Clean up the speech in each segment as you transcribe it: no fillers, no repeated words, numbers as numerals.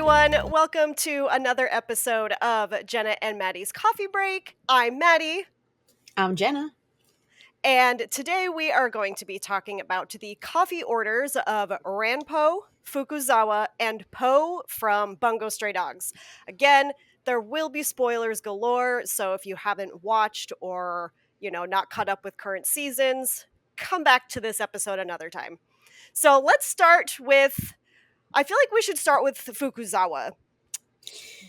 everyone. Welcome to another episode of Jenna and Maddie's Coffee Break. I'm Maddie. I'm Jenna. And today we are going to be talking about the coffee orders of Ranpo, Fukuzawa, and Po from Bungo Stray Dogs. Again, there will be spoilers galore, so if you haven't watched or, not caught up with current seasons, come back to this episode another time. So let's start with, I feel like we should start with Fukuzawa. Right,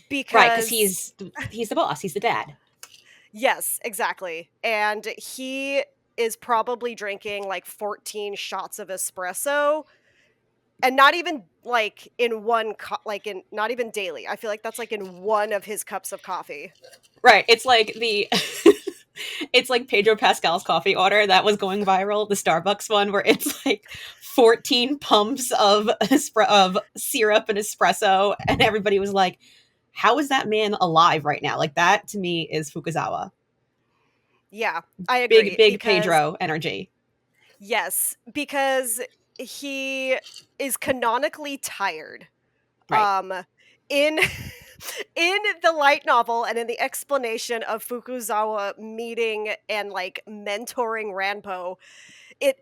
because Because he's the boss. He's the dad. yes, exactly. And he is probably drinking like 14 shots of espresso, and not even like in not even daily. I feel like that's like in one of his cups of coffee. Right. It's like it's like Pedro Pascal's coffee order that was going viral, the Starbucks one, where it's like 14 pumps of syrup and espresso, and everybody was like, "How is that man alive right now?" Like, that to me is Fukuzawa. Yeah, I agree. Big Pedro energy. Yes, because he is canonically tired. Right. In in the light novel and in the explanation of Fukuzawa meeting and like mentoring Ranpo, it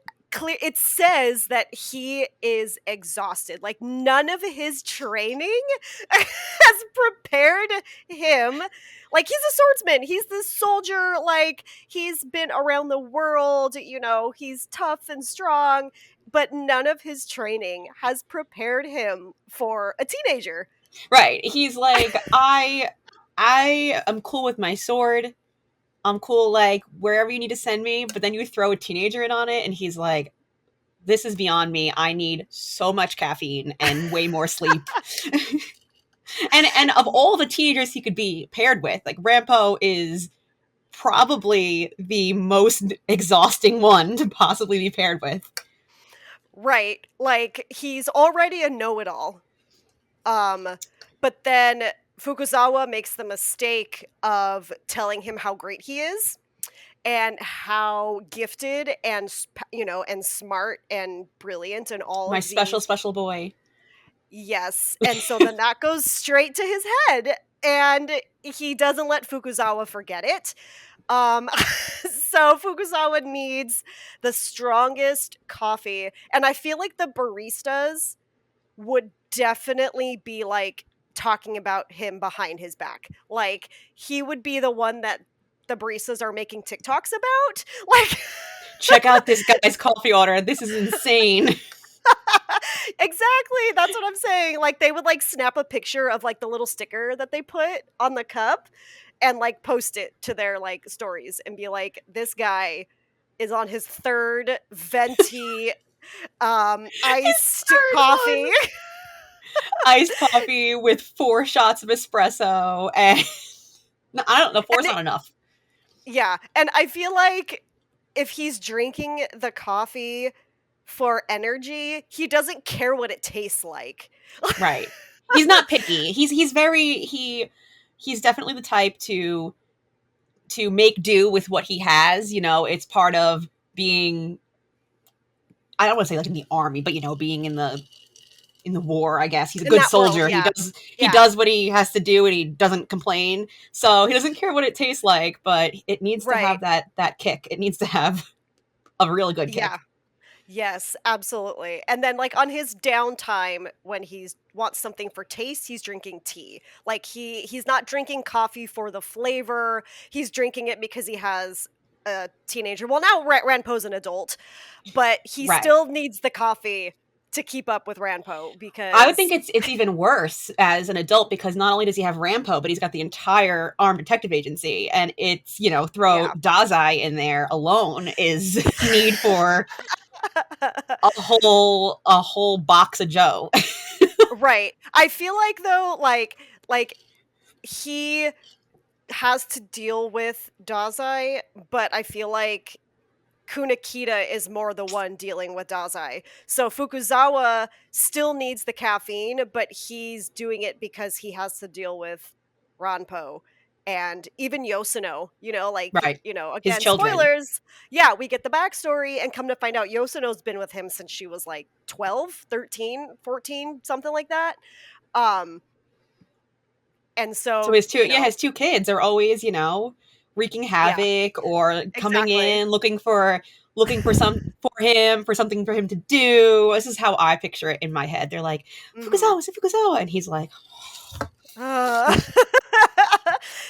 says that he is exhausted. Like none of his training has prepared him. Like he's a swordsman, he's this soldier, like he's been around the world, he's tough and strong, but none of his training has prepared him for a teenager. Right. He's like, I am cool with my sword. I'm cool, like, wherever you need to send me. But then you throw a teenager in on it, and he's like, this is beyond me. I need so much caffeine and way more sleep. and of all the teenagers he could be paired with, like, Ranpo is probably the most exhausting one to possibly be paired with. Right. Like he's already a know-it-all. But then Fukuzawa makes the mistake of telling him how great he is and how gifted and and smart and brilliant and all My of these. special boy. Yes. And so then that goes straight to his head, and he doesn't let Fukuzawa forget it. So Fukuzawa needs the strongest coffee, and I feel like the baristas would definitely be like talking about him behind his back. Like he would be the one that the baristas are making TikToks about. Like Check out this guy's coffee order. This is insane. exactly, that's what I'm saying. Like they would like snap a picture of like the little sticker that they put on the cup and like post it to their like stories and be like, this guy is on his third venti iced coffee. Iced coffee with 4 shots of espresso, and I don't know, 4's not enough. Yeah, and I feel like if he's drinking the coffee for energy, he doesn't care what it tastes like. Right. He's not picky. He's definitely the type to make do with what he has. It's part of being, I don't want to say like in the army, but being in the war, I guess. He's a good soldier. World, yeah. He does what he has to do, and he doesn't complain. So he doesn't care what it tastes like, but it needs to have that kick. It needs to have a really good kick. Yeah. Yes, absolutely. And then like on his downtime when he wants something for taste, he's drinking tea. Like he's not drinking coffee for the flavor. He's drinking it because he has a teenager. Well, now Ranpo's an adult, but he still needs the coffee to keep up with Ranpo, because I would think it's even worse as an adult, because not only does he have Ranpo, but he's got the entire Armed Detective Agency, and it's, throw Dazai in there alone is need for a whole box of Joe. Right. I feel like though, like he has to deal with Dazai, but I feel like Kunakita is more the one dealing with Dazai. So Fukuzawa still needs the caffeine, but he's doing it because he has to deal with Ranpo. And even Yoshino, again, spoilers. Yeah, we get the backstory and come to find out Yoshino's been with him since she was like 12, 13, 14, something like that. And So so, his his two kids are always, wreaking yeah, havoc or coming exactly. in looking for something for him to do. This is how I picture it in my head. They're like, Mhm. Fukuzawa, is it Fukuzawa? And he's like, Uh,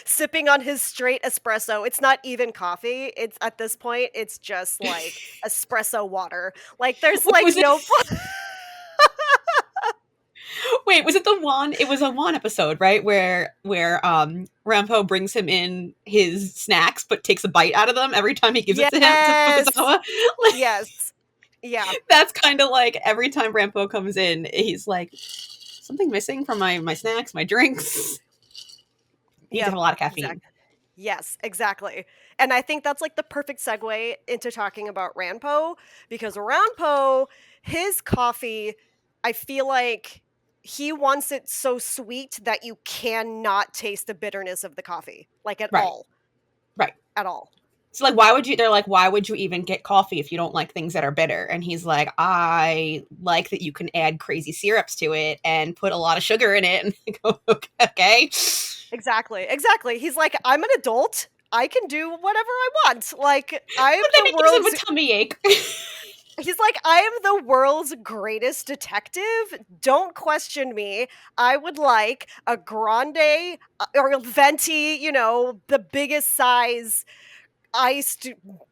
sipping on his straight espresso. It's not even coffee. It's at this point, it's just like espresso water. Like there's wait, like was it no wait, was it the one it was a one episode, right? Where Ranpo brings him in his snacks but takes a bite out of them every time he gives it to him to Yes. Fukuzawa. Yes. Yeah. That's kind of like every time Rampo comes in, he's like, something missing from my snacks, my drinks. Need to have Yep. a lot of caffeine. Exactly. Yes, exactly. And I think that's like the perfect segue into talking about Ranpo because Ranpo, his coffee, I feel like he wants it so sweet that you cannot taste the bitterness of the coffee, like at Right, all, right. at all. So like, they're like, why would you even get coffee if you don't like things that are bitter? And he's like, I like that you can add crazy syrups to it and put a lot of sugar in it. And I go, okay. Exactly. Exactly. He's like, I'm an adult. I can do whatever I want. Like, I'm But then the it gives him a world's tummy ache. He's like, I am the world's greatest detective. Don't question me. I would like a grande or venti, the biggest size iced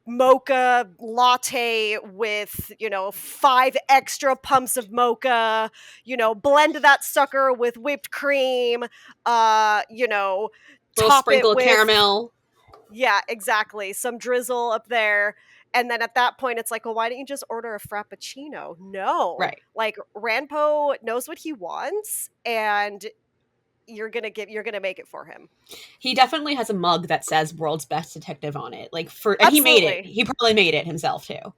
mocha latte with, 5 extra pumps of mocha, blend that sucker with whipped cream, Little top it sprinkle of with caramel. yeah, exactly. Some drizzle up there. And then at that point, it's like, well, why don't you just order a frappuccino? No. Right. Like Ranpo knows what he wants, and you're gonna make it for him. He definitely has a mug that says "World's Best Detective" on it. And he made it. Absolutely. He probably made it himself too.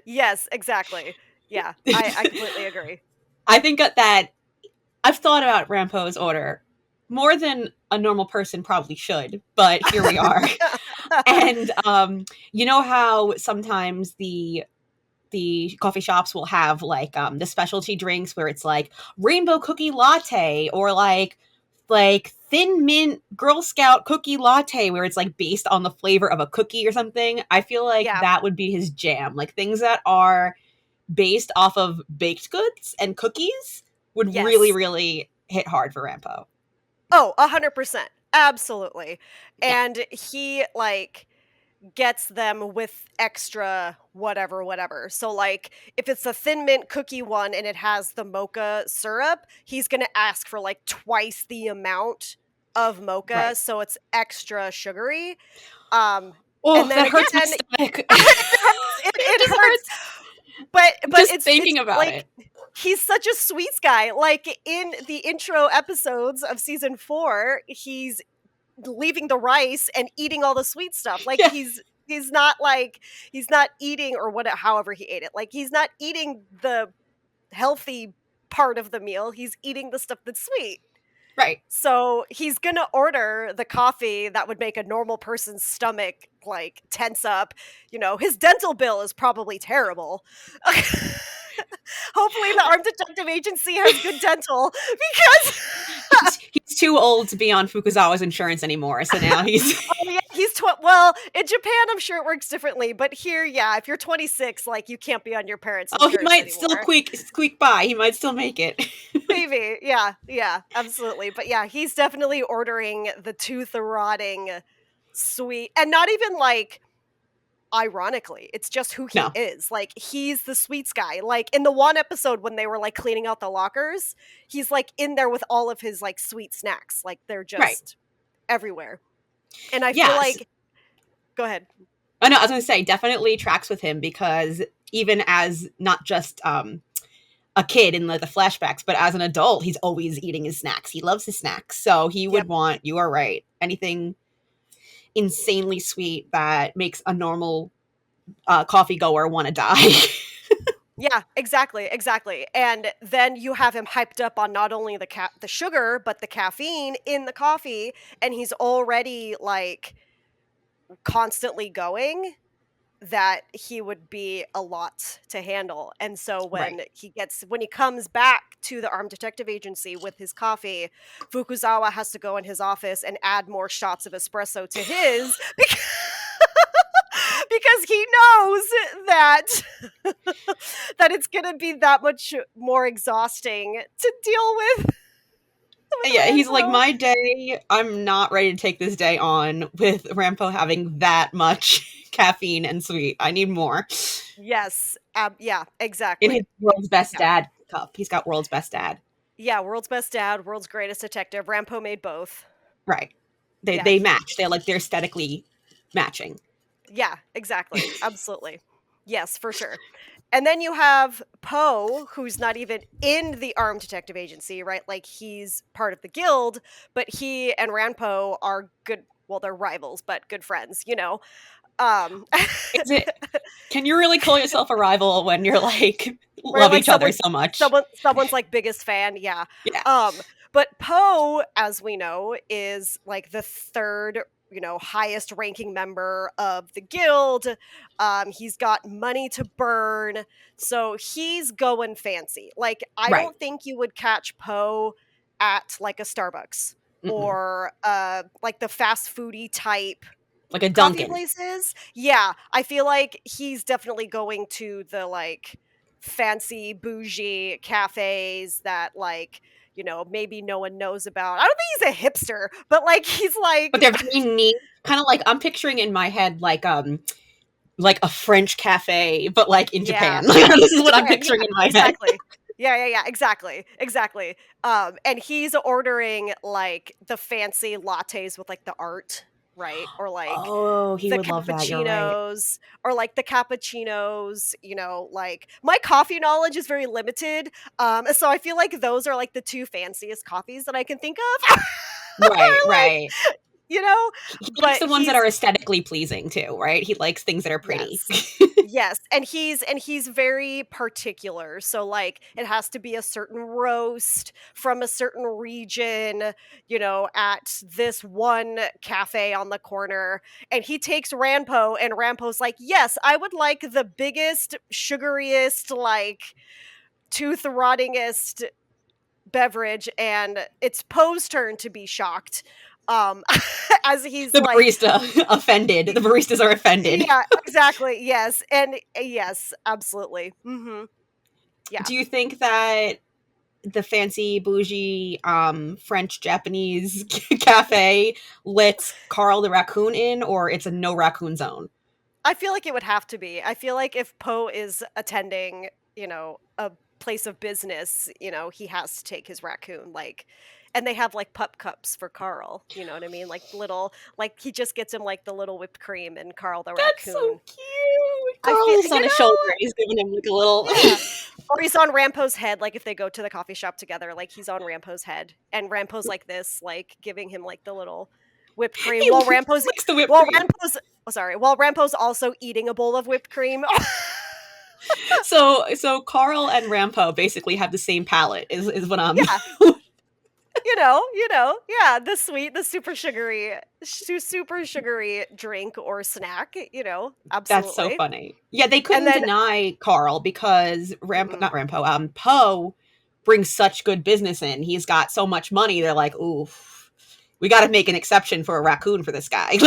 Yes, exactly. Yeah, I completely agree. I think that I've thought about Rampo's order more than a normal person probably should, but here we are. And you know how sometimes the coffee shops will have like the specialty drinks where it's like rainbow cookie latte or like thin mint Girl Scout cookie latte where it's like based on the flavor of a cookie or something. I feel like Yeah, that would be his jam. Like things that are based off of baked goods and cookies would really, yes. really hit hard for Rampo. Oh, 100%. Absolutely. Yeah, And he like gets them with extra whatever, whatever. So, like, if it's a thin mint cookie one and it has the mocha syrup, he's going to ask for like twice the amount of mocha, right. so it's extra sugary. Um, Oh, and then that again, hurts my stomach. it hurts. It It just hurts, hurts but just it's thinking about like it. he's such a sweets guy. Like in the intro episodes of season 4, he's leaving the rice and eating all the sweet stuff. Like Yeah, he's not eating or what however he ate it. Like he's not eating the healthy part of the meal. He's eating the stuff that's sweet. right. So he's gonna order the coffee that would make a normal person's stomach like tense up. His dental bill is probably terrible. Hopefully the Armed Detective Agency has good dental because He's too old to be on Fukuzawa's insurance anymore, so now he's oh yeah, well, in Japan I'm sure it works differently, but here, yeah, if you're 26, like you can't be on your parents' oh, he insurance might still anymore. squeak by. He might still make it. Maybe, yeah, yeah, absolutely. But yeah, he's definitely ordering the tooth rotting sweet, and not even like ironically, it's just who he No, is. Like he's the sweets guy. Like in the one episode when they were like cleaning out the lockers, he's like in there with all of his like sweet snacks. Like they're right. just everywhere. And I feel Yes. like go ahead. I know, I was gonna say definitely tracks with him because even as not just a kid in the flashbacks, but as an adult, he's always eating his snacks. He loves his snacks. So he would Yep. want, you are right, anything insanely sweet that makes a normal coffee goer want to die. Yeah, exactly, exactly. And then you have him hyped up on not only the sugar, but the caffeine in the coffee, and he's already like constantly going. that he would be a lot to handle. And so Right. when he comes back to the armed detective agency with his coffee, Fukuzawa has to go in his office and add more shots of espresso to his because, because he knows that that it's going to be that much more exhausting to deal with Yeah, he's like, Ranpo. my day, I'm not ready to take this day on with Rampo having that much caffeine and sweet. I need more. Yes, yeah, In his exactly. world's best Yeah. dad cup. He's got world's best dad. Yeah, world's best dad, world's greatest detective. Rampo made both. Right. They Yeah, they match. They're aesthetically matching. yeah, exactly. Absolutely. Yes, for sure. And then you have Poe, who's not even in the armed detective agency, right? Like he's part of the guild, but he and Ranpo are good. Well, they're rivals, but good friends, you know. Um, Is it can you really call yourself a rival when you're like where love like each other so much? someone's like biggest fan, yeah. Yeah. But Poe, as we know, is like the third, you know, highest ranking member of the guild. He's got money to burn, so he's going fancy. Like I Right. don't think you would catch Poe at like a Starbucks Mm-mm. or like the fast foodie type Like a coffee Duncan. places. Yeah, I feel like he's definitely going to the like fancy bougie cafes that like, you know, maybe no one knows about. I don't think he's a hipster, but like he's But like they're very neat. Kind of like I'm picturing in my head like a French cafe, but like in yeah, Japan. Like this is in what I'm Japan. picturing Yeah, in my head. exactly. Yeah, exactly. Exactly. And he's ordering like the fancy lattes with like the art, right? Or like Oh, he the would love that. You're right. cappuccinos or like the cappuccinos, you know, like my coffee knowledge is very limited. So I feel like those are like the two fanciest coffees that I can think of. Right, Or like, right. you know, He likes but the ones that he's are aesthetically pleasing too, right? He likes things that are pretty. yes. Yes, and he's very particular. So like it has to be a certain roast from a certain region, you know, at this one cafe on the corner. And he takes Ranpo and Rampo's like, "Yes, I would like the biggest, sugariest, like tooth rottingest beverage." And it's Poe's turn to be shocked. As he's The like barista offended. The baristas are offended. yeah, exactly. Yes. And yes, absolutely. Mhm. Yeah. Do you think that the fancy bougie French Japanese cafe lets Carl the raccoon in, or it's a no raccoon zone? I feel like it would have to be. I feel like if Poe is attending, you know, a place of business, you know, he has to take his raccoon like and they have like pup cups for Carl, you know what I mean? Like little like he just gets him like the little whipped cream and Carl the That's so raccoon. cute. I feel Carl is you on his shoulder. know, He's giving him like a little. yeah. Or he's on Rampo's head, like if they go to the coffee shop together, like he's on Rampo's head, and Rampo's like this, like giving him like the little whipped cream He while likes the whipped While cream. While Rampo's also eating a bowl of whipped cream. So Carl and Rampo basically have the same palate. Is what I'm. Yeah, yeah, the sweet, the super sugary drink or snack, you know, That's so absolutely. funny. Yeah, they And couldn't then deny Carl because mm-mm. not Rampo, Poe brings such good business in. He's got so much money. They're like, ooh, we got to make an exception for a raccoon for this guy.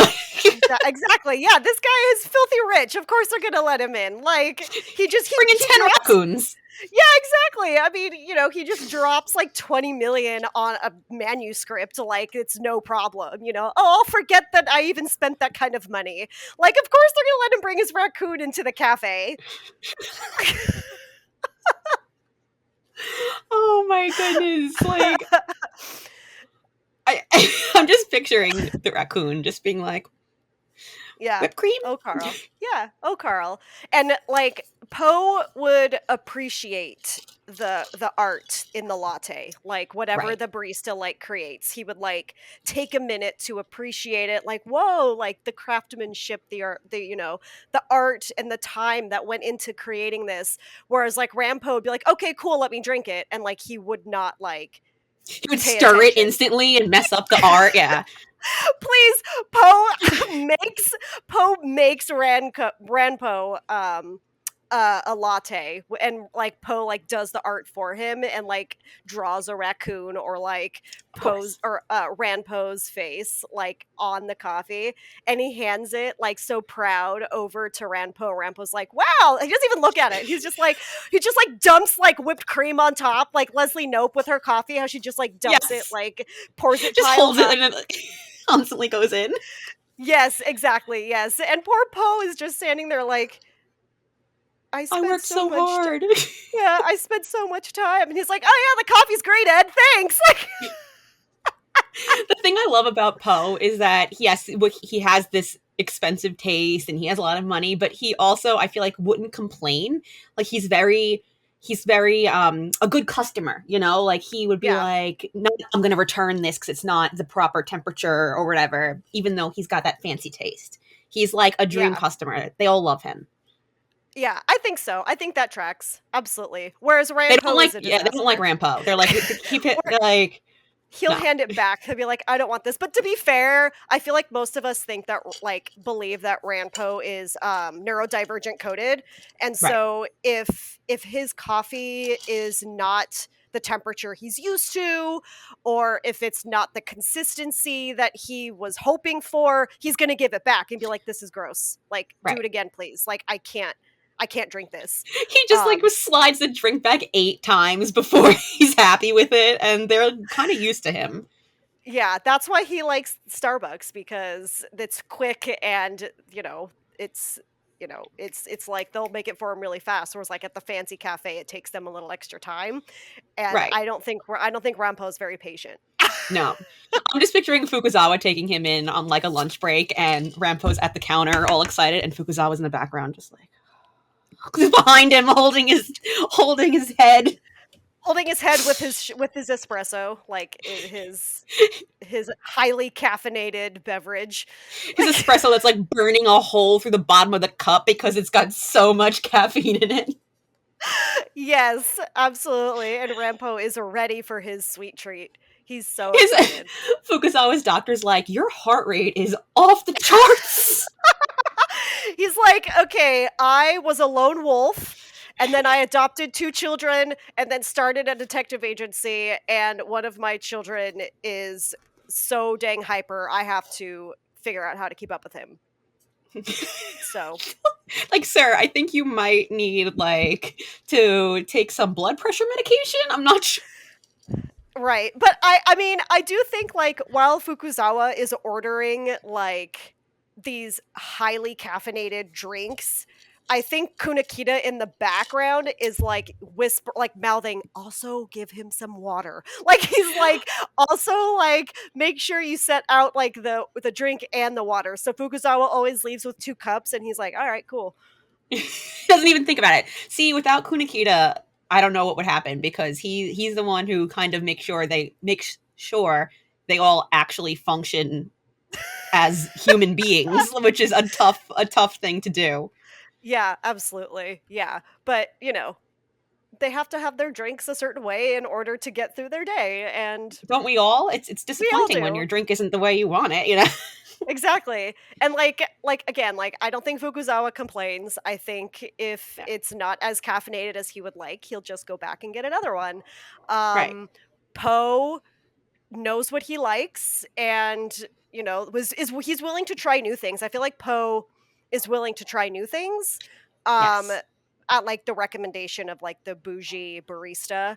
Exactly. Yeah, this guy is filthy rich. Of course they're gonna let him in. Like Bring in he 10 drops. raccoons. Yeah, exactly. I mean, you know, he just drops like 20 million on a manuscript like it's no problem, you know. Oh, I'll forget that I even spent that kind of money. Like of course they're going to let him bring his raccoon into the cafe. Oh my goodness. Like, I, I'm just picturing the raccoon just being like, Yeah. whipped cream? Oh, Carl. Yeah. Oh, Carl. And like Poe would appreciate the art in the latte, like whatever Right. the barista like creates. He would like take a minute to appreciate it, like whoa, like the craftsmanship, the art, the you know, the art and the time that went into creating this. Whereas like Rampo would be like, okay, cool, let me drink it, and like he would not like He would pay stir it attention. instantly and mess up the art. Yeah. Please, Poe makes Ranpo a latte, and like Poe like does the art for him and like draws a raccoon or like Of Poe's course. or Ranpo's face like on the coffee, and he hands it like so proud over to Ranpo. Ranpo's like, wow, he doesn't even look at it. He just like dumps like whipped cream on top, like Leslie Knope with her coffee, how she just like dumps it, Yes. like pours it Just pile holds it high. and it like, constantly goes in. Yes, exactly. Yes. And poor Poe is just standing there like, I I spent worked so so much time. hard. Yeah, I spent so much time. And he's like, oh yeah, the coffee's great, Ed. Thanks. Like, The thing I love about Poe is that yes, he has this expensive taste and he has a lot of money, but he also I feel like wouldn't complain. Like he's very a good customer, you know? Like he would be yeah, like, "No, I'm going to return this cuz it's not the proper temperature or whatever," even though he's got that fancy taste. He's like a dream yeah, customer. They all love him. yeah. I think so. I think that tracks absolutely. Whereas They don't Ranpo like is a yeah, they don't like disaster. Rampo. They're like keep it Or they're like he'll no. hand it back. He'll be like, I don't want this. But to be fair, I feel like most of us think that like believe that Ranpo is neurodivergent coded. And Right. so if his coffee is not the temperature he's used to, or if it's not the consistency that he was hoping for, he's gonna give it back and be like, this is gross. Like, do Right. it again, please. Like, I can't drink this. He just like Um slides the drink back 8 times before he's happy with it, and they're kind of used to him. Yeah, that's why he likes Starbucks because it's quick and, it's it's like they'll make it for him really fast. Whereas like at the fancy cafe, it takes them a little extra time. And Right. I don't think Rampo's very patient. No. I'm just picturing Fukuzawa taking him in on like a lunch break, and Rampo's at the counter, all excited, and Fukuzawa's in the background, just like behind him, holding his head. Holding his head with his espresso, like his highly caffeinated beverage. His Like espresso that's like burning a hole through the bottom of the cup because it's got so much caffeine in it. yes, absolutely. And Rampo is ready for his sweet treat. He's so His excited. Fukuzawa's doctor's like, your heart rate is off the charts. He's like, okay, I was a lone wolf, and then I adopted two children, and then started a detective agency, and one of my children is so dang hyper, I have to figure out how to keep up with him. So, Like, sir, I think you might need like to take some blood pressure medication. I'm not sure. right. But I mean, I do think like while Fukuzawa is ordering like these highly caffeinated drinks, I think Kunakita in the background is like whisper like mouthing, also give him some water. Like he's like also like make sure you set out like the drink and the water. So Fukuzawa always leaves with 2 cups and he's like, all right, cool. Doesn't even think about it. See, without Kunikita, I don't know what would happen because he's the one who kind of makes sure they all actually function as human beings, which is a tough thing to do. Yeah, absolutely. Yeah. But, they have to have their drinks a certain way in order to get through their day, and Don't we all? It's we all disappointing when do. your drink isn't the way you want it, you know? Exactly. And like again, like I don't think Fukuzawa complains. I think if Yeah. it's not as caffeinated as he would like, he'll just go back and get another one. Right. Poe knows what he likes and, was is he's willing to try new things. I feel like Poe is willing to try new things. Um Yes. at like the recommendation of like the bougie barista.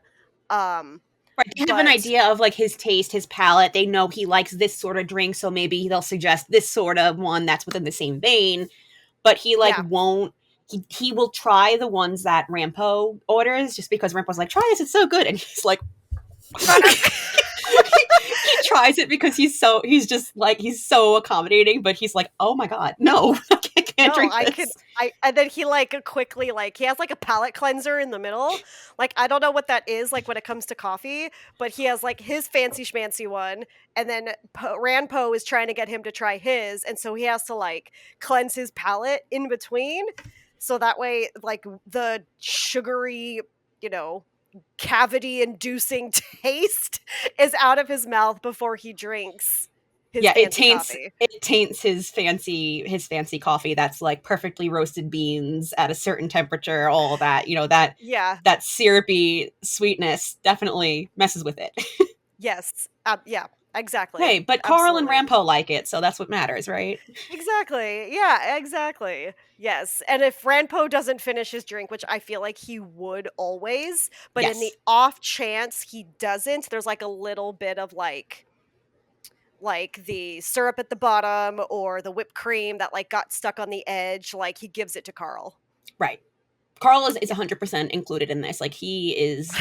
Um Right. They have an but idea of like his taste, his palate. They know he likes this sort of drink, so maybe they'll suggest this sort of one that's within the same vein. But he like yeah. won't. He will try the ones that Rampo orders just because Rampo's like, try this, it's so good, and he's like, he tries it because he's so accommodating, but he's like, oh my god, no, I can't No, drink I could this. I and then he like quickly like he has like a palate cleanser in the middle. Like I don't know what that is like when it comes to coffee, but he has like his fancy schmancy one, and then Ranpo is trying to get him to try his, and so he has to like cleanse his palate in between, so that way like the sugary, you know, cavity inducing taste is out of his mouth before he drinks his Yeah, fancy coffee. it taints his fancy coffee that's like perfectly roasted beans at a certain temperature, all that, Yeah. that syrupy sweetness definitely messes with it. Yes. Yeah. Exactly. Hey, but Carl and Absolutely. Rampo like it, so that's what matters, right? Exactly. Yeah, exactly. Yes. And if Ranpo doesn't finish his drink, which I feel like he would always, but in the Yes. off chance he doesn't, there's like a little bit of like the syrup at the bottom or the whipped cream that like got stuck on the edge, like he gives it to Carl. Right. Carl is Yeah. 100% included in this. Like he is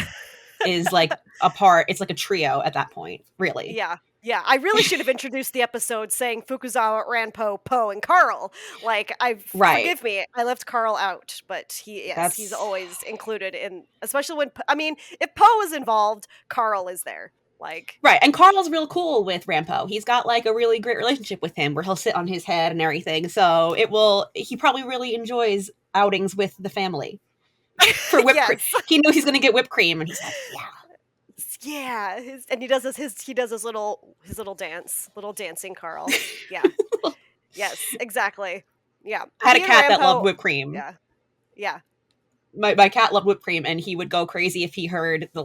like a part, it's like a trio at that point, really. Yeah. Yeah, I really should have introduced the episode saying Fukuzawa, Ranpo, Poe, and Carl. Like, Right. forgive me, I left Carl out, but he's That's always included in, especially when I mean, if Poe is involved, Carl is there. Like, right. And Carl's real cool with Rampo. He's got like a really great relationship with him where he'll sit on his head and everything. So he probably really enjoys outings with the family for whipped cream. yes, He knows he's going to get whipped cream and he's like, yeah. yeah, and he does his little dance, little dancing Carl. Yeah, yes, exactly. Yeah, I had a he and cat that loved Rampo. whipped cream. Yeah, yeah. My cat loved whipped cream and he would go crazy if he heard the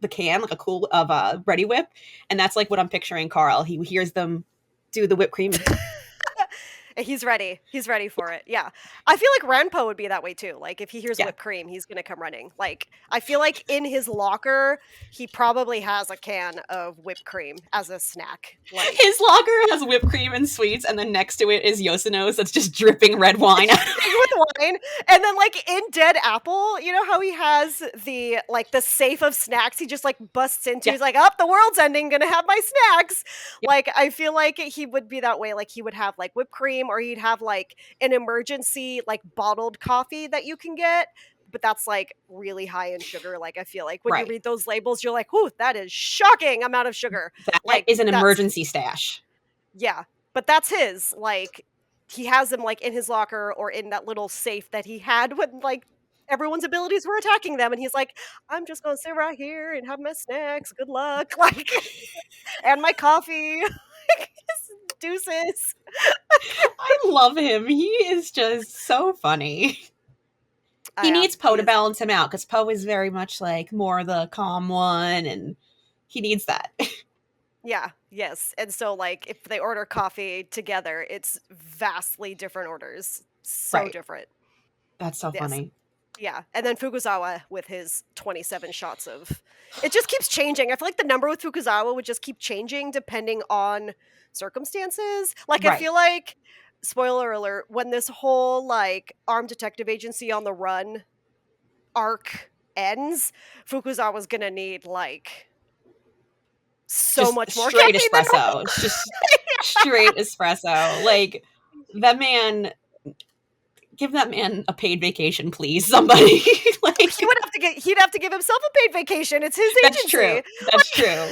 can, like a cool of Ready Whip. And that's like what I'm picturing Carl. He hears them do the whipped cream. He's ready. He's ready for it. Yeah. I feel like Ranpo would be that way too. Like if he hears Yeah. whipped cream, he's gonna come running. Like I feel like in his locker, he probably has a can of whipped cream as a snack. Like His locker has whipped cream and sweets, and then next to it is Yoshino's that's just dripping red wine. with wine. And then like in Dead Apple, you know how he has the safe of snacks he just like busts into. Yeah. He's like, oh, the world's ending, gonna have my snacks. Yep. Like I feel like he would be that way. Like he would have like whipped cream or he'd have like an emergency like bottled coffee that you can get. But that's like really high in sugar. Like I feel like when you Right. read those labels, you're like, "Ooh, that is shocking amount of sugar." That Like is an that's emergency stash. yeah, but that's his. Like he has them like in his locker or in that little safe that he had when like everyone's abilities were attacking them, and he's like, "I'm just gonna sit right here and have my snacks. Good luck, like, and my coffee. Deuces." I love him. He is just so funny. He Yeah, needs Poe to balance him out because Poe is very much like more the calm one, and he needs that. Yeah, yes. And so like if they order coffee together, it's vastly different orders. So Right. different. That's so Yes. funny. Yeah. And then Fukuzawa with his 27 shots of it just keeps changing. I feel like the number with Fukuzawa would just keep changing depending on circumstances. Like I Right. feel like spoiler alert, when this whole like armed detective agency on the run arc ends, Fukuzawa's gonna need like so Just much more straight caffeine than espresso. Just straight espresso. Like that man, give that man a paid vacation, please. Somebody. Like he'd have to give himself a paid vacation. It's his that's true. agency. That's true.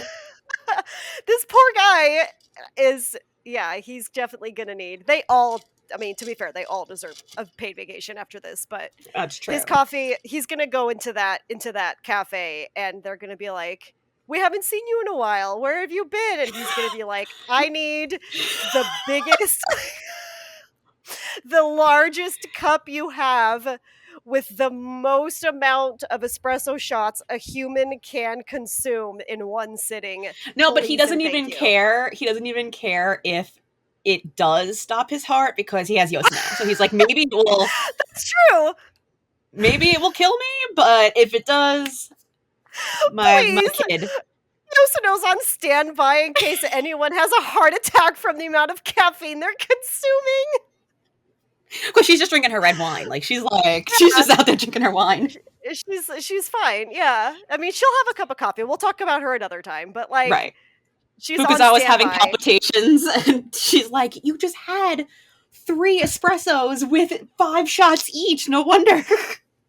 This poor guy is yeah, he's definitely gonna need they all I mean, to be fair, they all deserve a paid vacation after this, but That's true. his coffee, he's gonna go into that cafe and they're gonna be like, we haven't seen you in a while. Where have you been? And he's gonna be like, I need the biggest the largest cup you have with the most amount of espresso shots a human can consume in one sitting. No, but he Please doesn't and thank even you. care. He doesn't even care if it does stop his heart because he has Yoshino. So he's like, That's true. maybe it will kill me, but if it does, my Please. kid. Yoshino's on standby in case anyone has a heart attack from the amount of caffeine they're consuming. Because she's just drinking her red wine. Like she's just out there drinking her wine. She's fine. Yeah. I mean, she'll have a cup of coffee. We'll talk about her another time, but like Right. she's on Fukuzawa's having standby. palpitations and she's like, you just had 3 espressos with 5 shots each. No wonder.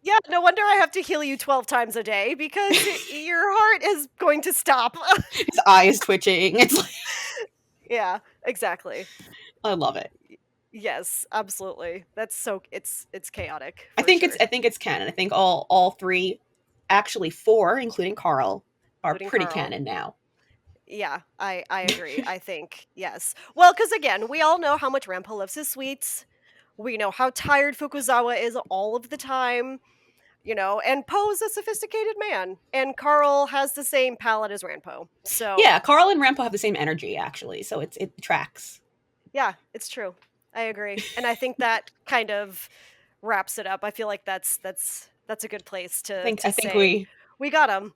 Yeah, no wonder I have to heal you 12 times a day because your heart is going to stop. His eye is twitching. It's like, Yeah, exactly. I love it. Yes, absolutely. That's so it's chaotic. I For think sure. I think it's canon. I think all 3, actually 4, including Carl, are Including pretty Carl. canon now. Yeah, I agree. I think yes. Well, because again, we all know how much Ranpo loves his sweets. We know how tired Fukuzawa is all of the time. And Poe's a sophisticated man, and Carl has the same palate as Ranpo. So Yeah, Carl and Rampo have the same energy actually, so it tracks. yeah, it's true. I agree, and I think that kind of wraps it up. I feel like that's a good place to I think say we got him.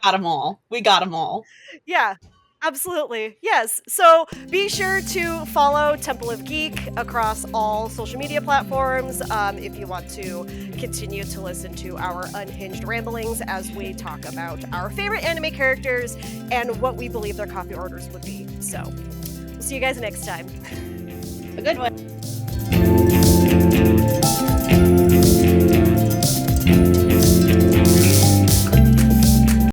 got them all. We got them all. Yeah, absolutely. Yes. So be sure to follow Temple of Geek across all social media platforms if you want to continue to listen to our unhinged ramblings as we talk about our favorite anime characters and what we believe their coffee orders would be. So we'll see you guys next time. A good one.